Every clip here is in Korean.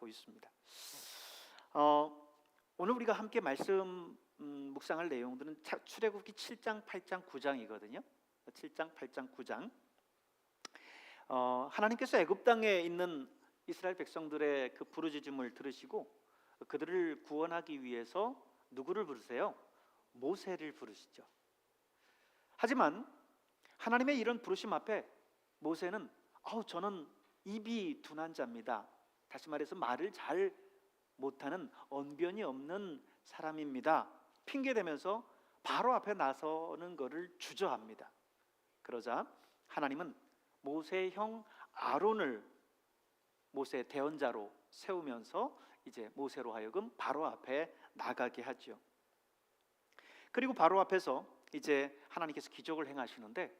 있습니다. 오늘 우리가 함께 말씀 묵상할 내용들은 출애굽기 7장, 8장, 9장이거든요. 7장, 8장, 9장. 하나님께서 애굽 땅에 있는 이스라엘 백성들의 그 부르짖음을 들으시고 그들을 구원하기 위해서 누구를 부르세요? 모세를 부르시죠. 하지만 하나님의 이런 부르심 앞에 모세는 저는 입이 둔한 자입니다. 다시 말해서 말을 잘 못하는 언변이 없는 사람입니다. 핑계대면서 바로 앞에 나서는 것을 주저합니다. 그러자 하나님은 모세의 형 아론을 모세의 대언자로 세우면서 이제 모세로 하여금 바로 앞에 나가게 하죠. 그리고 바로 앞에서 이제 하나님께서 기적을 행하시는데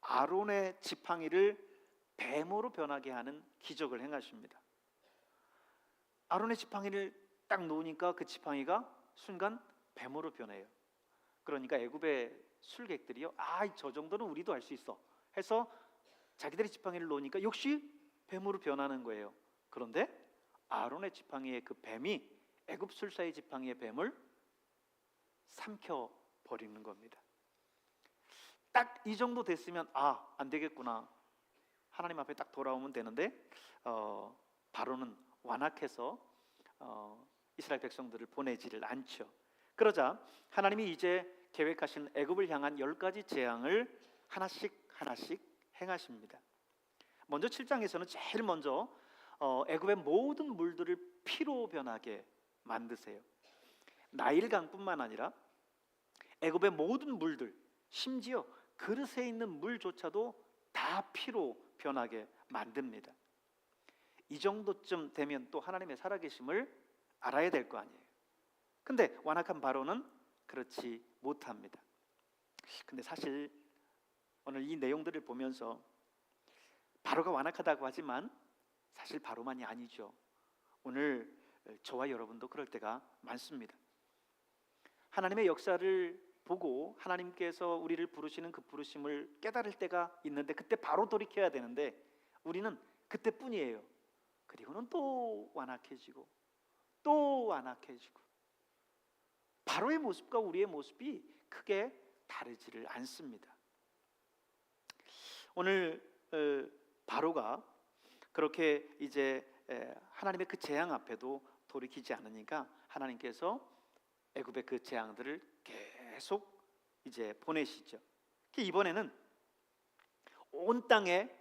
아론의 지팡이를 뱀으로 변하게 하는 기적을 행하십니다. 아론의 지팡이를 딱 놓으니까 그 지팡이가 순간 뱀으로 변해요. 그러니까 애굽의 술객들이요, 저 정도는 우리도 할 수 있어 해서 자기들의 지팡이를 놓으니까 역시 뱀으로 변하는 거예요. 그런데 아론의 지팡이의 그 뱀이 애굽 술사의 지팡이의 뱀을 삼켜 버리는 겁니다. 딱 이 정도 됐으면 안 되겠구나, 하나님 앞에 딱 돌아오면 되는데 바로는 완악해서 이스라엘 백성들을 보내지를 않죠. 그러자 하나님이 이제 계획하신 애굽을 향한 10가지 재앙을 하나씩 행하십니다. 먼저 7장에서는 제일 먼저 애굽의 모든 물들을 피로 변하게 만드세요. 나일강뿐만 아니라 애굽의 모든 물들, 심지어 그릇에 있는 물조차도 다 피로 변하게 만듭니다. 이 정도쯤 되면 또 하나님의 살아계심을 알아야 될 거 아니에요. 근데 완악한 바로는 그렇지 못합니다. 근데 사실 오늘 이 내용들을 보면서 바로가 완악하다고 하지만 사실 바로만이 아니죠. 오늘 저와 여러분도 그럴 때가 많습니다. 하나님의 역사를 보고 하나님께서 우리를 부르시는 그 부르심을 깨달을 때가 있는데 그때 바로 돌이켜야 되는데 우리는 그때뿐이에요. 그리고는 또 완악해지고 또 완악해지고 바로의 모습과 우리의 모습이 크게 다르지를 않습니다. 오늘 바로가 그렇게 이제 하나님의 그 재앙 앞에도 돌이키지 않으니까 하나님께서 애굽의 그 재앙들을 계속 이제 보내시죠. 이번에는 온 땅에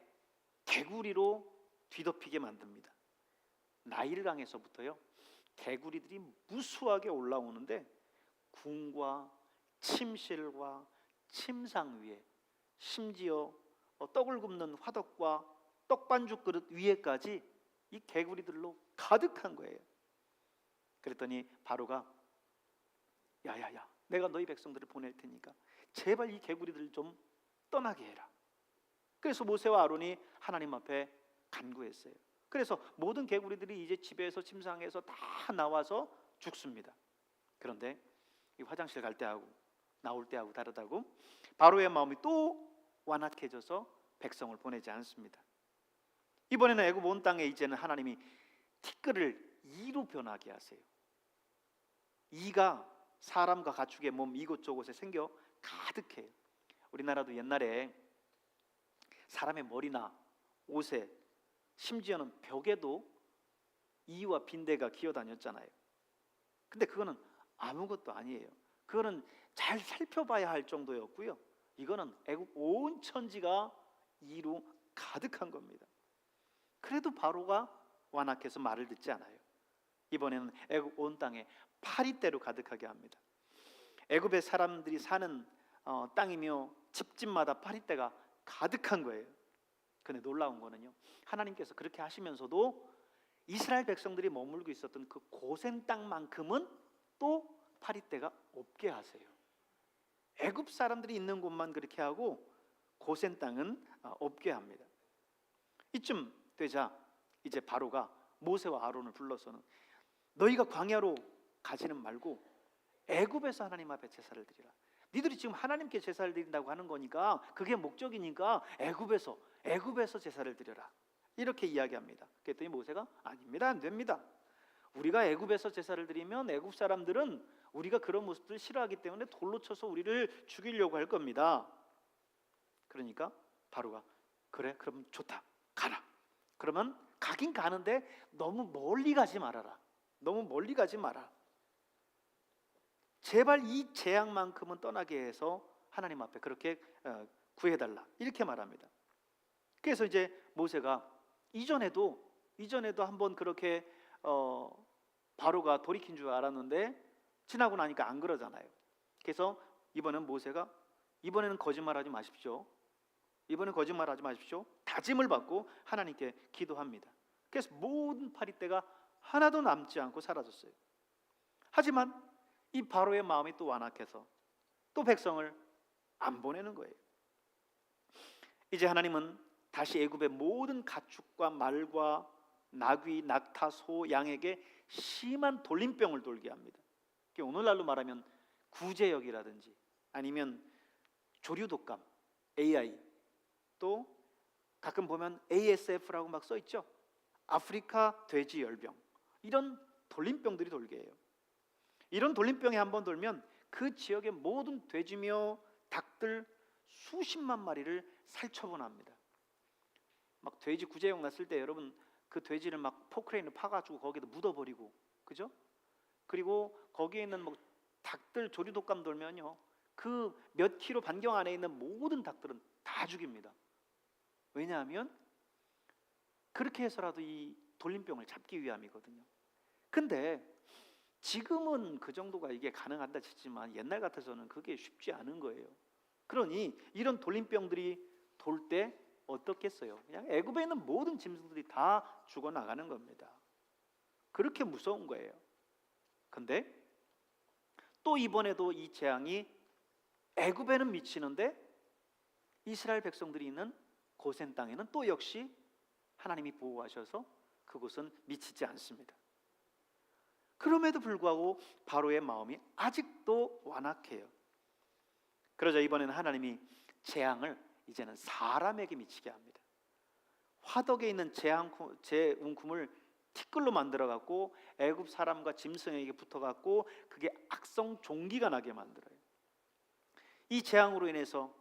개구리로 뒤덮이게 만듭니다. 나일강에서부터요, 개구리들이 무수하게 올라오는데 궁과 침실과 침상 위에, 심지어 떡을 굽는 화덕과 떡반죽 그릇 위에까지 이 개구리들로 가득한 거예요. 그랬더니 바로가 야야야, 내가 너희 백성들을 보낼 테니까 제발 이 개구리들을 좀 떠나게 해라. 그래서 모세와 아론이 하나님 앞에 간구했어요. 그래서 모든 개구리들이 이제 집에서 침상에서 다 나와서 죽습니다. 그런데 이 화장실 갈 때하고 나올 때하고 다르다고 바로의 마음이 또 완악해져서 백성을 보내지 않습니다. 이번에는 애굽 온 땅에 이제는 하나님이 티끌을 이로 변하게 하세요. 이가 사람과 가축의 몸 이곳저곳에 생겨 가득해요. 우리나라도 옛날에 사람의 머리나 옷에, 심지어는 벽에도 이와 빈대가 기어다녔잖아요. 근데 그거는 아무것도 아니에요. 그거는 잘 살펴봐야 할 정도였고요. 이거는 애굽 온 천지가 이로 가득한 겁니다. 그래도 바로가 완악해서 말을 듣지 않아요. 이번에는 애굽 온 땅에 파리떼로 가득하게 합니다. 애굽의 사람들이 사는 땅이며 집집마다 파리떼가 가득한 거예요. 근데 놀라운 거는요, 하나님께서 그렇게 하시면서도 이스라엘 백성들이 머물고 있었던 그 고센 땅만큼은 또 파리떼가 없게 하세요. 애굽 사람들이 있는 곳만 그렇게 하고 고센 땅은 없게 합니다. 이쯤 되자 이제 바로가 모세와 아론을 불러서는 너희가 광야로 가지는 말고 애굽에서 하나님 앞에 제사를 드리라. 니들이 지금 하나님께 제사를 드린다고 하는 거니까 그게 목적이니까 애굽에서 제사를 드려라. 이렇게 이야기합니다. 그랬더니 모세가 아닙니다, 안 됩니다. 우리가 애굽에서 제사를 드리면 애굽 사람들은 우리가 그런 모습들을 싫어하기 때문에 돌로 쳐서 우리를 죽이려고 할 겁니다. 그러니까 바로가 그래 그럼 좋다 가라. 그러면 가긴 가는데 너무 멀리 가지 말아라. 너무 멀리 가지 마라. 제발 이 재앙만큼은 떠나게 해서 하나님 앞에 그렇게 구해달라 이렇게 말합니다. 그래서 이제 모세가 이전에도 한번 그렇게 바로가 돌이킨 줄 알았는데 지나고 나니까 안 그러잖아요. 그래서 이번엔 모세가 이번에는 거짓말하지 마십시오. 이번엔 거짓말하지 마십시오. 다짐을 받고 하나님께 기도합니다. 그래서 모든 파리떼가 하나도 남지 않고 사라졌어요. 하지만 이 바로의 마음이 또 완악해서 또 백성을 안 보내는 거예요. 이제 하나님은 다시 애굽의 모든 가축과 말과 나귀, 낙타, 소, 양에게 심한 돌림병을 돌게 합니다. 오늘날로 말하면 구제역이라든지 아니면 조류독감, AI, 또 가끔 보면 ASF라고 막 써 있죠. 아프리카 돼지 열병, 이런 돌림병들이 돌게 해요. 이런 돌림병이 한번 돌면 그 지역의 모든 돼지며 닭들 수십만 마리를 살처분합니다. 막 돼지 구제역 났을 때 여러분 그 돼지를 막 포크레인을 파가지고 거기다 묻어버리고, 그죠? 그리고 거기에 있는 뭐 닭들 조류독감 돌면요 그 몇 킬로 반경 안에 있는 모든 닭들은 다 죽입니다. 왜냐하면 그렇게 해서라도 이 돌림병을 잡기 위함이거든요. 근데 지금은 그 정도가 이게 가능하다 치지만 옛날 같아서는 그게 쉽지 않은 거예요. 그러니 이런 돌림병들이 돌 때 어떻겠어요? 그냥 애굽에 있는 모든 짐승들이 다 죽어나가는 겁니다. 그렇게 무서운 거예요. 근데 또 이번에도 이 재앙이 애굽에는 미치는데 이스라엘 백성들이 있는 고센 땅에는 또 역시 하나님이 보호하셔서 그곳은 미치지 않습니다. 그럼에도 불구하고 바로의 마음이 아직도 완악해요. 그러자 이번에는 하나님이 재앙을 이제는 사람에게 미치게 합니다. 화덕에 있는 재웅kum을 티끌로 만들어 갖고 애굽 사람과 짐승에게 붙어 갖고 그게 악성 종기가 나게 만들어요. 이 재앙으로 인해서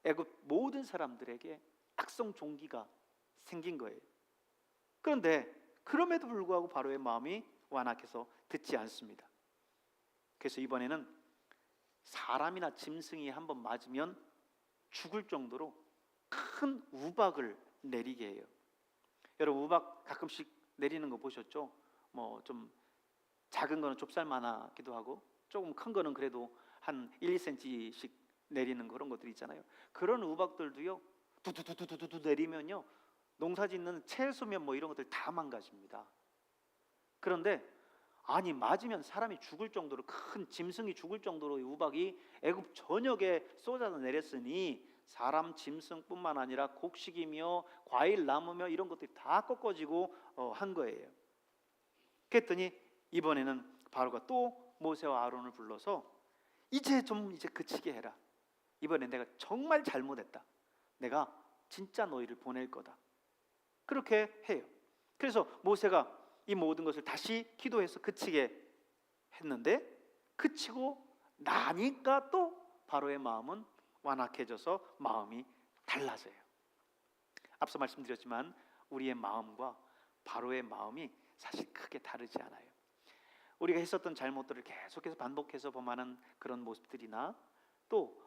애굽 모든 사람들에게 악성 종기가 생긴 거예요. 그런데 그럼에도 불구하고 바로의 마음이 완악해서 듣지 않습니다. 그래서 이번에는 사람이나 짐승이 한번 맞으면 죽을 정도로 큰 우박을 내리게 해요. 여러분 우박 가끔씩 내리는 거 보셨죠? 뭐 좀 작은 거는 좁쌀만하기도 하고 조금 큰 거는 그래도 한 1, 2cm씩 내리는 그런 것들 있잖아요. 그런 우박들도요 두두두두두두 내리면요 농사 짓는 채소면 뭐 이런 것들 다 망가집니다. 그런데 아니 맞으면 사람이 죽을 정도로 큰 짐승이 죽을 정도로 우박이 애굽 전역에 쏟아져 내렸으니 사람 짐승뿐만 아니라 곡식이며 과일 나무며 이런 것들이 다 꺾어지고 한 거예요. 그랬더니 이번에는 바로가 또 모세와 아론을 불러서 이제 그치게 해라. 이번에 내가 정말 잘못했다. 내가 진짜 너희를 보낼 거다. 그렇게 해요. 그래서 모세가 이 모든 것을 다시 기도해서 그치게 했는데 그치고 나니까 또 바로의 마음은 완악해져서 마음이 달라져요. 앞서 말씀드렸지만 우리의 마음과 바로의 마음이 사실 크게 다르지 않아요. 우리가 했었던 잘못들을 계속해서 반복해서 범하는 그런 모습들이나 또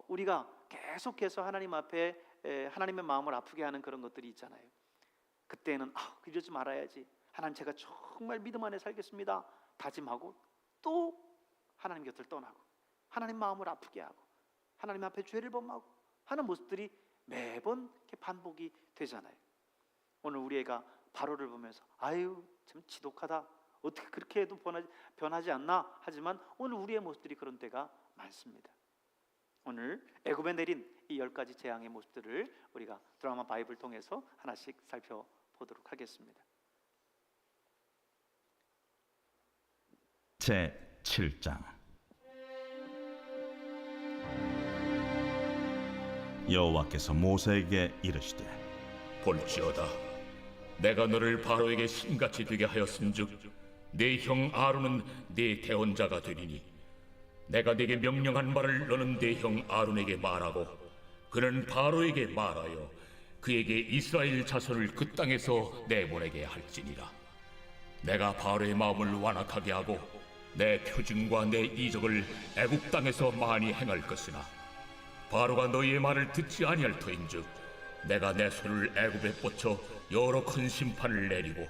우리가 계속해서 하나님 앞에 하나님의 마음을 아프게 하는 그런 것들이 있잖아요. 그때는 이러지 말아야지. 하나님 제가 정말 믿음 안에 살겠습니다. 다짐하고 또 하나님 곁을 떠나고 하나님 마음을 아프게 하고 하나님 앞에 죄를 범하고 하는 모습들이 매번 이렇게 반복이 되잖아요. 오늘 우리 애가 바로를 보면서 아유 참 지독하다. 어떻게 그렇게 해도 변하지 않나? 하지만 오늘 우리의 모습들이 그런 때가 많습니다. 오늘 애굽에 내린 이 10가지 재앙의 모습들을 우리가 드라마 바이블 통해서 하나씩 살펴보도록 하겠습니다. 제 7장 여호와께서 모세에게 이르시되 볼지어다 내가 너를 바로에게 신같이 되게 하였은즉 네 형 아론은 네 대언자가 되리니 내가 네게 명령한 말을 너는 네 형 아론에게 말하고 그는 바로에게 말하여 그에게 이스라엘 자손을 그 땅에서 내보내게 할지니라. 내가 바로의 마음을 완악하게 하고 내 표징과 내 이적을 애굽 땅에서 많이 행할 것이나 바로가 너희의 말을 듣지 아니할 터인즉 내가 내 손을 애굽에 뻗쳐 여러 큰 심판을 내리고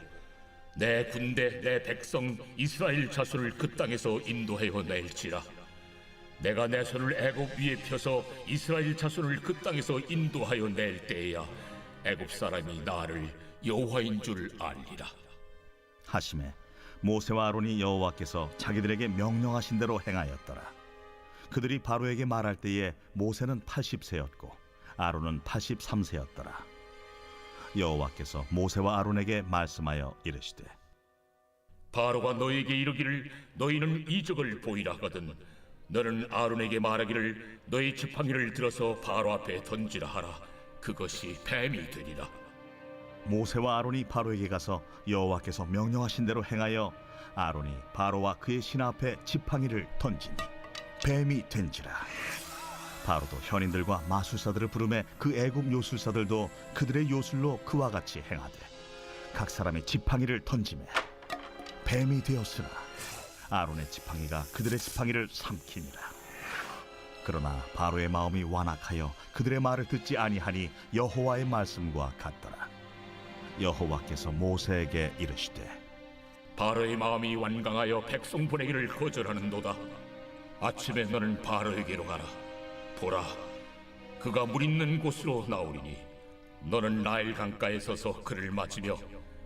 내 군대 내 백성 이스라엘 자손을 그 땅에서 인도하여 낼지라. 내가 내 손을 애굽 위에 펴서 이스라엘 자손을 그 땅에서 인도하여 낼 때에야 애굽 사람이 나를 여호와인 줄 알리라. 하심에 모세와 아론이 여호와께서 자기들에게 명령하신 대로 행하였더라. 그들이 바로에게 말할 때에 모세는 80세였고 아론은 83세였더라. 여호와께서 모세와 아론에게 말씀하여 이르시되 바로가 너희에게 이르기를 너희는 이적을 보이라 하거든 너는 아론에게 말하기를 너희 지팡이를 들어서 바로 앞에 던지라 하라. 그것이 뱀이 되리라. 모세와 아론이 바로에게 가서 여호와께서 명령하신 대로 행하여 아론이 바로와 그의 신하 앞에 지팡이를 던지니 뱀이 된지라. 바로도 현인들과 마술사들을 부르매 그 애굽 요술사들도 그들의 요술로 그와 같이 행하되 각 사람이 지팡이를 던지매 뱀이 되었으나 아론의 지팡이가 그들의 지팡이를 삼키니라. 그러나 바로의 마음이 완악하여 그들의 말을 듣지 아니하니 여호와의 말씀과 같더라. 여호와께서 모세에게 이르시되 바로의 마음이 완강하여 백성 보내기를 거절하는도다. 아침에 너는 바로에게로 가라. 보라, 그가 물 있는 곳으로 나오리니 너는 나일 강가에 서서 그를 맞으며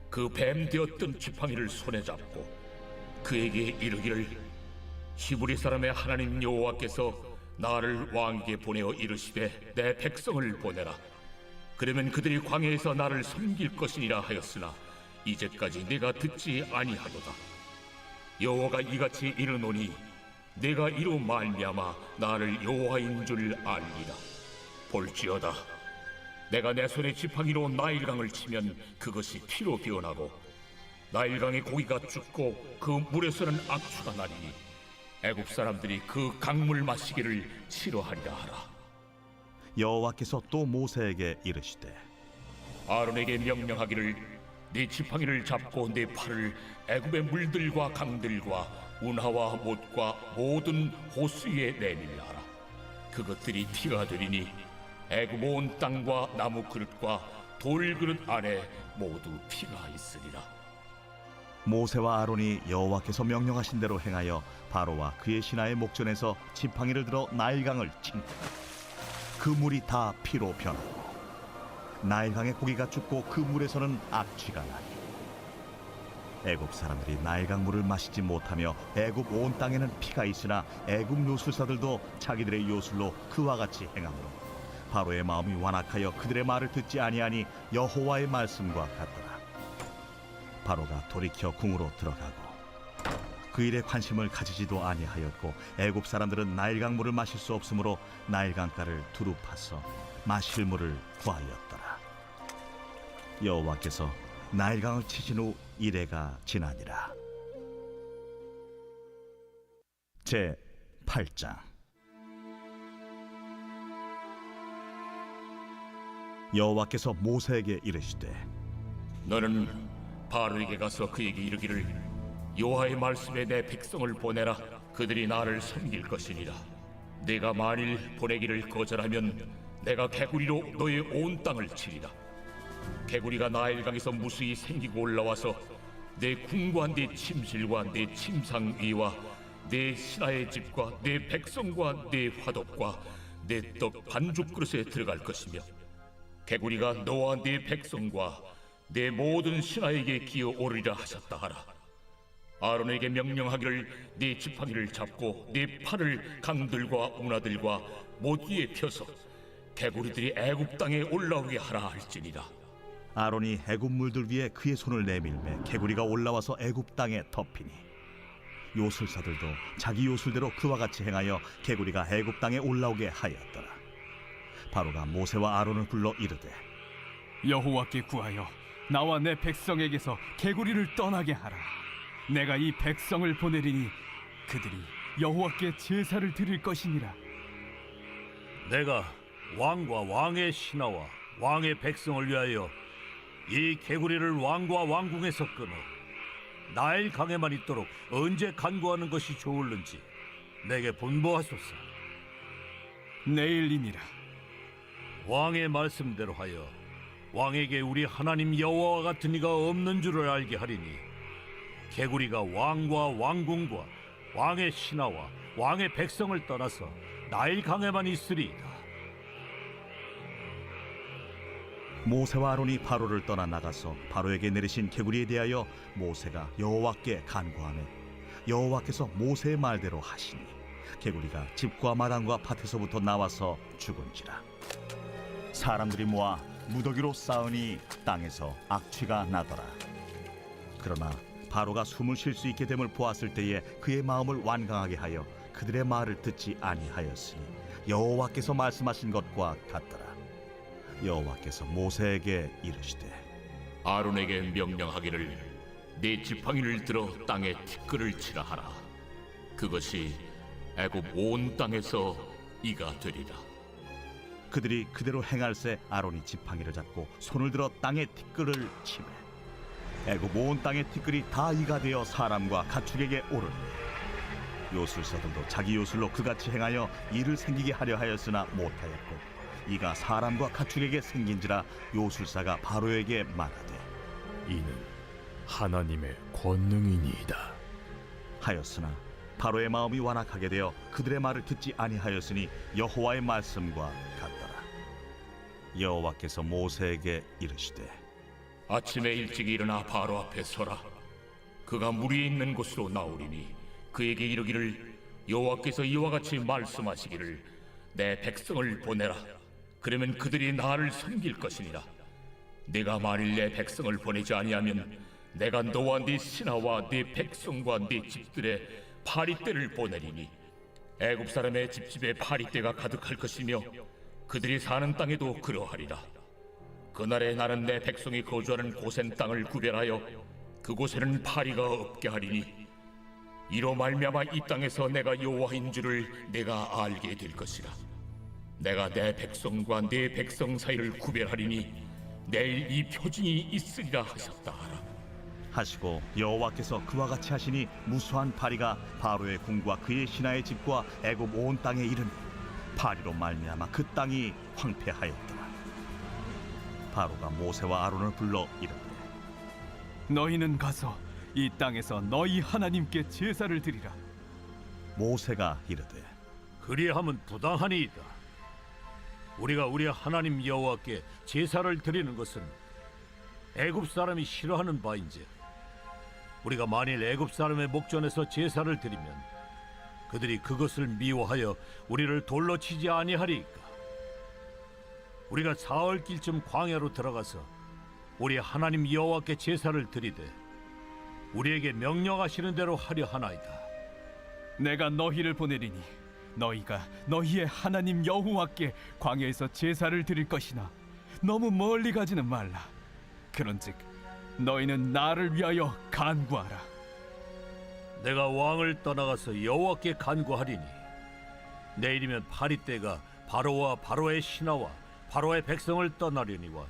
그 뱀 되었던 지팡이를 손에 잡고 그에게 이르기를 히브리 사람의 하나님 여호와께서 나를 왕에게 보내어 이르시되 내 백성을 보내라. 그러면 그들이 광야에서 나를 섬길 것이니라 하였으나 이제까지 내가 듣지 아니하도다. 여호와가 이같이 이르노니 내가 이로 말미암아 나를 여호와인 줄 알리라. 볼지어다, 내가 내 손에 지팡이로 나일강을 치면 그것이 피로 변하고 나일강의 고기가 죽고 그 물에서는 악취가 나리니 애굽 사람들이 그 강물 마시기를 싫어하리라 하라. 여호와께서 또 모세에게 이르시되 아론에게 명령하기를 네 지팡이를 잡고 네 팔을 애굽의 물들과 강들과 운하와 못과 모든 호수 위에 내밀라 하라. 그것들이 피가 되리니 애굽 온 땅과 나무 그릇과 돌 그릇 안에 모두 피가 있으리라. 모세와 아론이 여호와께서 명령하신 대로 행하여 바로와 그의 신하의 목전에서 지팡이를 들어 나일강을 친다. 그 물이 다 피로 변하고 나일강의 고기가 죽고 그 물에서는 악취가 나니 애굽 사람들이 나일강 물을 마시지 못하며 애굽 온 땅에는 피가 있으나 애굽 요술사들도 자기들의 요술로 그와 같이 행하므로 바로의 마음이 완악하여 그들의 말을 듣지 아니하니 여호와의 말씀과 같더라. 바로가 돌이켜 궁으로 들어가고 그 일에 관심을 가지지도 아니하였고 애굽 사람들은 나일강 물을 마실 수 없으므로 나일강가를 두루 파서 마실 물을 구하였더라. 여호와께서 나일강을 치신 후 이레가 지나니라. 제 8장. 여호와께서 모세에게 이르시되 너는 바로에게 가서 그에게 이르기를 여호와의 말씀에 내 백성을 보내라. 그들이 나를 섬길 것이니라. 내가 만일 보내기를 거절하면 내가 개구리로 너의 온 땅을 치리라. 개구리가 나일강에서 무수히 생기고 올라와서 내 궁과 내 침실과 내 침상 위와 내 신하의 집과 내 백성과 내 화덕과 내 떡 반죽 그릇에 들어갈 것이며 개구리가 너와 네 백성과 내 모든 신하에게 기어오르리라 하셨다 하라. 아론에게 명령하기를 네 지팡이를 잡고 네 팔을 강들과 운하들과 못 위에 펴서 개구리들이 애굽 땅에 올라오게 하라 할지니라. 아론이 애굽 물들 위에 그의 손을 내밀매 개구리가 올라와서 애굽 땅에 덮이니 요술사들도 자기 요술대로 그와 같이 행하여 개구리가 애굽 땅에 올라오게 하였더라. 바로가 모세와 아론을 불러 이르되 여호와께 구하여 나와 내 백성에게서 개구리를 떠나게 하라. 내가 이 백성을 보내리니 그들이 여호와께 제사를 드릴 것이니라. 내가 왕과 왕의 신하와 왕의 백성을 위하여 이 개구리를 왕과 왕궁에서 끊어 나일 강에만 있도록 언제 간구하는 것이 좋을는지 내게 분부하소서. 내일이니라. 왕의 말씀대로 하여 왕에게 우리 하나님 여호와와 같은 이가 없는 줄을 알게 하리니 개구리가 왕과 왕궁과 왕의 신하와 왕의 백성을 떠나서 나일 강에만 있으리이다. 모세와 아론이 바로를 떠나 나가서 바로에게 내리신 개구리에 대하여 모세가 여호와께 간구하매 여호와께서 모세의 말대로 하시니 개구리가 집과 마당과 밭에서부터 나와서 죽은지라. 사람들이 모아 무더기로 쌓으니 땅에서 악취가 나더라. 그러나 바로가 숨을 쉴 수 있게 됨을 보았을 때에 그의 마음을 완강하게 하여 그들의 말을 듣지 아니하였으니 여호와께서 말씀하신 것과 같더라. 여호와께서 모세에게 이르시되 아론에게 명령하기를 네 지팡이를 들어 땅에 티끌을 치라 하라. 그것이 애굽 온 땅에서 이가 되리라. 그들이 그대로 행할새 아론이 지팡이를 잡고 손을 들어 땅에 티끌을 치매 애굽 온 땅의 티끌이 다 이가 되어 사람과 가축에게 오르니 요술사들도 자기 요술로 그같이 행하여 이를 생기게 하려 하였으나 못하였고 이가 사람과 가축에게 생긴지라 요술사가 바로에게 말하되 이는 하나님의 권능이니이다. 하였으나 바로의 마음이 완악하게 되어 그들의 말을 듣지 아니하였으니 여호와의 말씀과 같더라. 여호와께서 모세에게 이르시되 아침에 일찍 일어나 바로 앞에 서라. 그가 무리에 있는 곳으로 나오리니 그에게 이르기를 여호와께서 이와 같이 말씀하시기를 내 백성을 보내라. 그러면 그들이 나를 섬길 것이니라. 네가 만일 내 백성을 보내지 아니하면 내가 너와 네 신하와 네 백성과 네 집들에 파리떼를 보내리니 애굽 사람의 집집에 파리떼가 가득할 것이며 그들이 사는 땅에도 그러하리라. 그날에 나는 내 백성이 거주하는 고센 땅을 구별하여 그곳에는 파리가 없게 하리니 이로 말미암아 이 땅에서 내가 여호와인 줄을 내가 알게 될 것이라. 내가 내 백성과 네 백성 사이를 구별하리니 내일 이 표징이 있으리라 하셨다 하라. 하시고 여호와께서 그와 같이 하시니 무수한 파리가 바로의 궁과 그의 신하의 집과 애굽 온 땅에 이르니 파리로 말미암아 그 땅이 황폐하였더라. 바로가 모세와 아론을 불러 이르되 너희는 가서 이 땅에서 너희 하나님께 제사를 드리라. 모세가 이르되 그리함은 부당하니이다. 우리가 우리 하나님 여호와께 제사를 드리는 것은 애굽 사람이 싫어하는 바인지 우리가 만일 애굽 사람의 목전에서 제사를 드리면 그들이 그것을 미워하여 우리를 돌로 치지 아니하리이까. 우리가 사흘길쯤 광야로 들어가서 우리 하나님 여호와께 제사를 드리되 우리에게 명령하시는 대로 하려 하나이다. 내가 너희를 보내리니 너희가 너희의 하나님 여호와께 광야에서 제사를 드릴 것이나 너무 멀리 가지는 말라. 그런즉 너희는 나를 위하여 간구하라. 내가 왕을 떠나가서 여호와께 간구하리니 내일이면 파리떼가 바로와 바로의 신하와 바로의 백성을 떠나려니와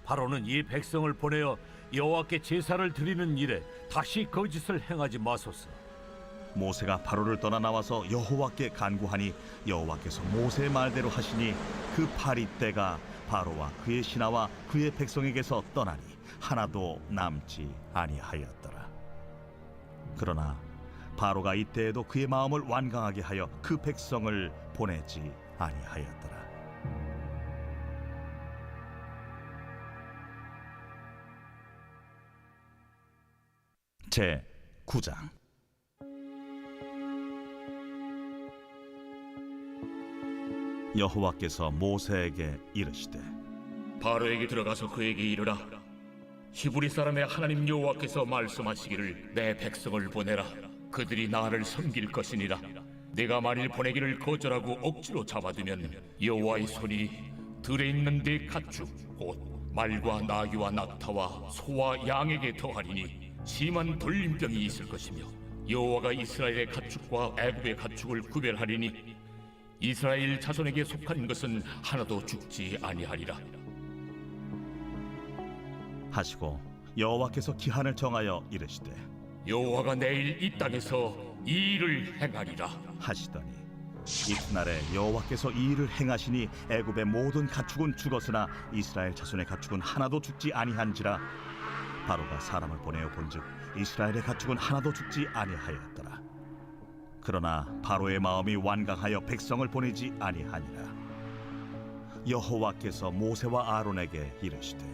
바로는 이 백성을 보내어 여호와께 제사를 드리는 일에 다시 거짓을 행하지 마소서. 모세가 바로를 떠나 나와서 여호와께 간구하니 여호와께서 모세의 말대로 하시니 그 파리떼가 바로와 그의 신하와 그의 백성에게서 떠나니 하나도 남지 아니하였더라. 그러나 바로가 이때에도 그의 마음을 완강하게 하여 그 백성을 보내지 아니하였더라. 제 9장. 여호와께서 모세에게 이르시되 바로에게 들어가서 그에게 이르라. 히브리 사람의 하나님 여호와께서 말씀하시기를 내 백성을 보내라. 그들이 나를 섬길 것이니라. 내가 만일 보내기를 거절하고 억지로 잡아두면 여호와의 손이 들에 있는 네 가축 곧 말과 나귀와 낙타와 소와 양에게 더하리니 심한 돌림병이 있을 것이며 여호와가 이스라엘의 가축과 애굽의 가축을 구별하리니 이스라엘 자손에게 속한 것은 하나도 죽지 아니하리라. 하시고 여호와께서 기한을 정하여 이르시되 여호와가 내일 이 땅에서 이 일을 행하리라. 하시더니 이튿날에 여호와께서 이 일을 행하시니 애굽의 모든 가축은 죽었으나 이스라엘 자손의 가축은 하나도 죽지 아니한지라. 바로가 사람을 보내어 본즉 이스라엘의 가축은 하나도 죽지 아니하였더라. 그러나 바로의 마음이 완강하여 백성을 보내지 아니하니라. 여호와께서 모세와 아론에게 이르시되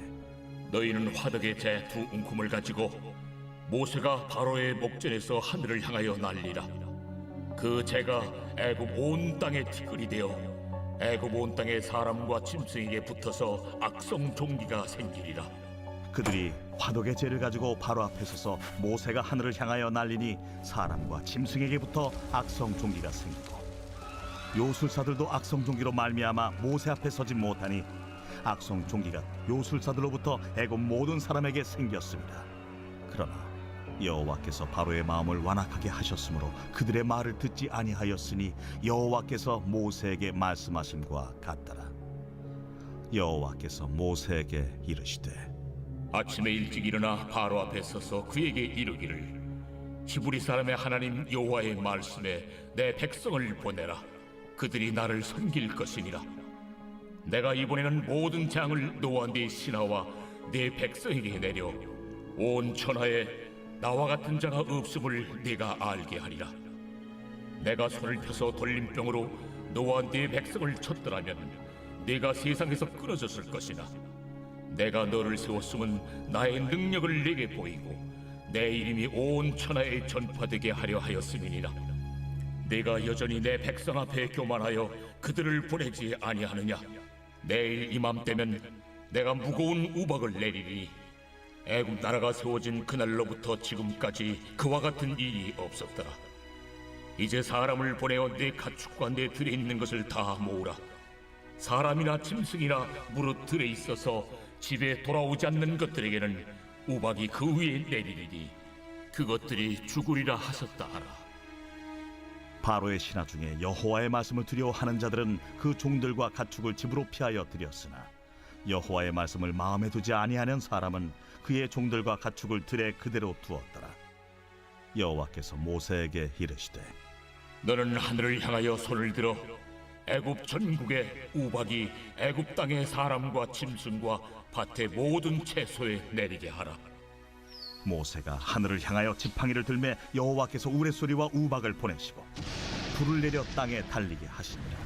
너희는 화덕의 재 두 움큼을 가지고 모세가 바로의 목전에서 하늘을 향하여 날리라. 그 재가 애굽 온 땅에 티끌이 되어 애굽 온 땅에 사람과 짐승에게 붙어서 악성 종기가 생기리라. 그들이 화덕의 재를 가지고 바로 앞에 서서 모세가 하늘을 향하여 날리니 사람과 짐승에게 붙어 악성 종기가 생기고 요술사들도 악성 종기로 말미암아 모세 앞에 서지 못하니 악성 종기가 요술사들로부터 애굽 모든 사람에게 생겼습니다. 그러나 여호와께서 바로의 마음을 완악하게 하셨으므로 그들의 말을 듣지 아니하였으니 여호와께서 모세에게 말씀하심과 같더라. 여호와께서 모세에게 이르시되 아침에 일찍 일어나 바로 앞에 서서 그에게 이르기를 히브리 사람의 하나님 여호와의 말씀에 내 백성을 보내라. 그들이 나를 섬길 것이니라. 내가 이번에는 모든 재앙을 너와 네 신하와 네 백성에게 내려 온 천하에 나와 같은 자가 없음을 네가 알게 하리라. 내가 손을 펴서 돌림병으로 너와 네 백성을 쳤더라면 네가 세상에서 끊어졌을 것이나 내가 너를 세웠음은 나의 능력을 네게 보이고 내 이름이 온 천하에 전파되게 하려 하였음이니라. 네가 여전히 내 백성 앞에 교만하여 그들을 보내지 아니하느냐. 내일 이맘때면 내가 무거운 우박을 내리리니 애굽 나라가 세워진 그날로부터 지금까지 그와 같은 일이 없었더라. 이제 사람을 보내어 내 가축과 내 들에 있는 것을 다 모으라. 사람이나 짐승이나 무릇 들에 있어서 집에 돌아오지 않는 것들에게는 우박이 그 위에 내리리니 그것들이 죽으리라 하셨다 하라. 바로의 신하 중에 여호와의 말씀을 두려워하는 자들은 그 종들과 가축을 집으로 피하여 들였으나 여호와의 말씀을 마음에 두지 아니하는 사람은 그의 종들과 가축을 들에 그대로 두었더라. 여호와께서 모세에게 이르시되 너는 하늘을 향하여 손을 들어 애굽 전국에 우박이 애굽 땅의 사람과 짐승과 밭의 모든 채소에 내리게 하라. 모세가 하늘을 향하여 지팡이를 들매 여호와께서 우레소리와 우박을 보내시고 불을 내려 땅에 달리게 하시니라.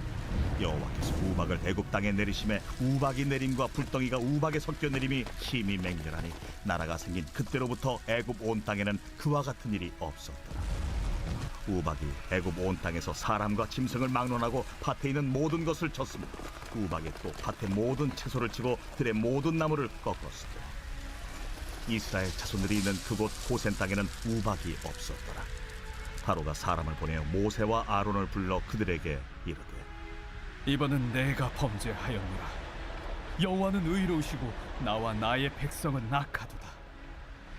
여호와께서 우박을 애굽 땅에 내리심에 우박이 내림과 불덩이가 우박에 섞여 내림이 힘이 맹렬하니 나라가 생긴 그때로부터 애굽 온 땅에는 그와 같은 일이 없었더라. 우박이 애굽 온 땅에서 사람과 짐승을 막론하고 밭에 있는 모든 것을 쳤으며 우박이 또 밭의 모든 채소를 치고 들의 모든 나무를 꺾었으며 이스라엘 자손들이 있는 그곳 고센 땅에는 우박이 없었더라. 바로가 사람을 보내어 모세와 아론을 불러 그들에게 이르되 이번은 내가 범죄하였노라. 여호와는 의로우시고 나와 나의 백성은 악하도다.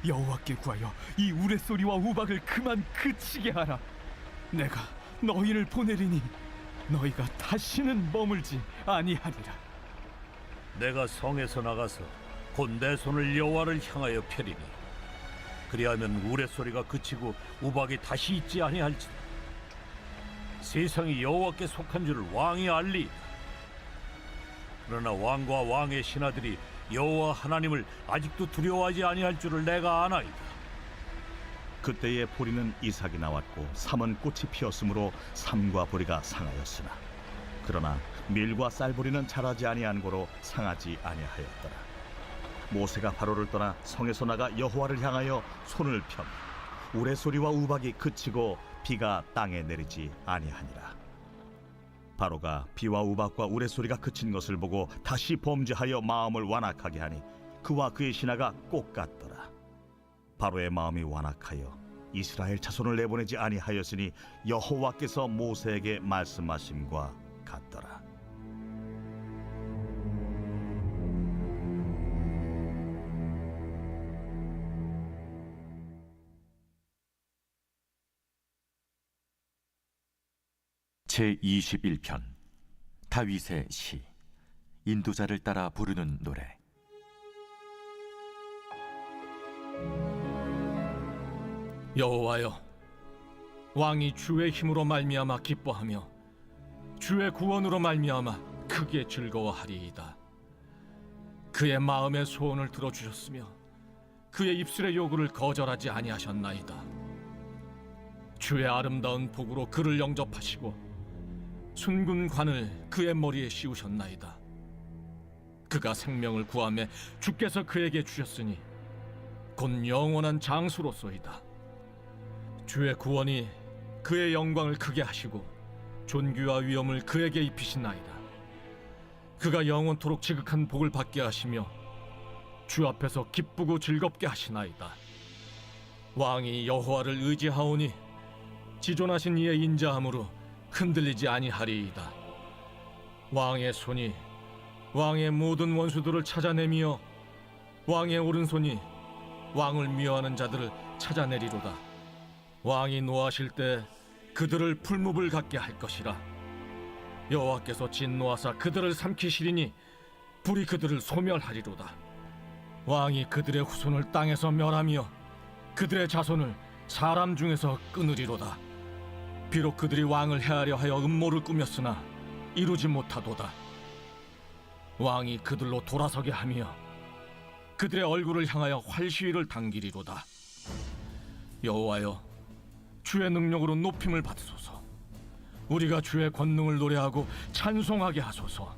여호와께 구하여 이 우레소리와 우박을 그만 그치게 하라. 내가 너희를 보내리니 너희가 다시는 머물지 아니하리라. 내가 성에서 나가서 곧 내 손을 여호와를 향하여 펴리니 그리하면 우레소리가 그치고 우박이 다시 있지 아니할지라. 세상이 여호와께 속한 줄을 왕이 알리. 그러나 왕과 왕의 신하들이 여호와 하나님을 아직도 두려워하지 아니할 줄을 내가 아나이다. 그때에 보리는 이삭이 나왔고 삼은 꽃이 피었으므로 삼과 보리가 상하였으나 그러나 밀과 쌀보리는 자라지 아니한 고로 상하지 아니하였더라. 모세가 바로를 떠나 성에서 나가 여호와를 향하여 손을 펴 우레소리와 우박이 그치고 비가 땅에 내리지 아니하니라. 바로가 비와 우박과 우레소리가 그친 것을 보고 다시 범죄하여 마음을 완악하게 하니 그와 그의 신하가 꼭 같더라. 바로의 마음이 완악하여 이스라엘 자손을 내보내지 아니하였으니 여호와께서 모세에게 말씀하심과 같더라. 제21편 다윗의 시 인도자를 따라 부르는 노래. 여호와여, 왕이 주의 힘으로 말미암아 기뻐하며 주의 구원으로 말미암아 크게 즐거워하리이다. 그의 마음의 소원을 들어주셨으며 그의 입술의 요구를 거절하지 아니하셨나이다. 주의 아름다운 복으로 그를 영접하시고 순군 관을 그의 머리에 씌우셨나이다. 그가 생명을 구하매 주께서 그에게 주셨으니 곧 영원한 장수로소이다. 주의 구원이 그의 영광을 크게 하시고 존귀와 위엄을 그에게 입히시나이다. 그가 영원토록 지극한 복을 받게 하시며 주 앞에서 기쁘고 즐겁게 하시나이다. 왕이 여호와를 의지하오니 지존하신 이의 인자함으로 흔들리지 아니하리이다. 왕의 손이 왕의 모든 원수들을 찾아내며 왕의 오른손이 왕을 미워하는 자들을 찾아내리로다. 왕이 노하실 때 그들을 풀무불 같게 할 것이라. 여호와께서 진노하사 그들을 삼키시리니 불이 그들을 소멸하리로다. 왕이 그들의 후손을 땅에서 멸하며 그들의 자손을 사람 중에서 끊으리로다. 비록 그들이 왕을 해하려 하여 음모를 꾸몄으나 이루지 못하도다. 왕이 그들로 돌아서게 하며 그들의 얼굴을 향하여 활시위를 당기리로다. 여호와여, 주의 능력으로 높임을 받으소서. 우리가 주의 권능을 노래하고 찬송하게 하소서.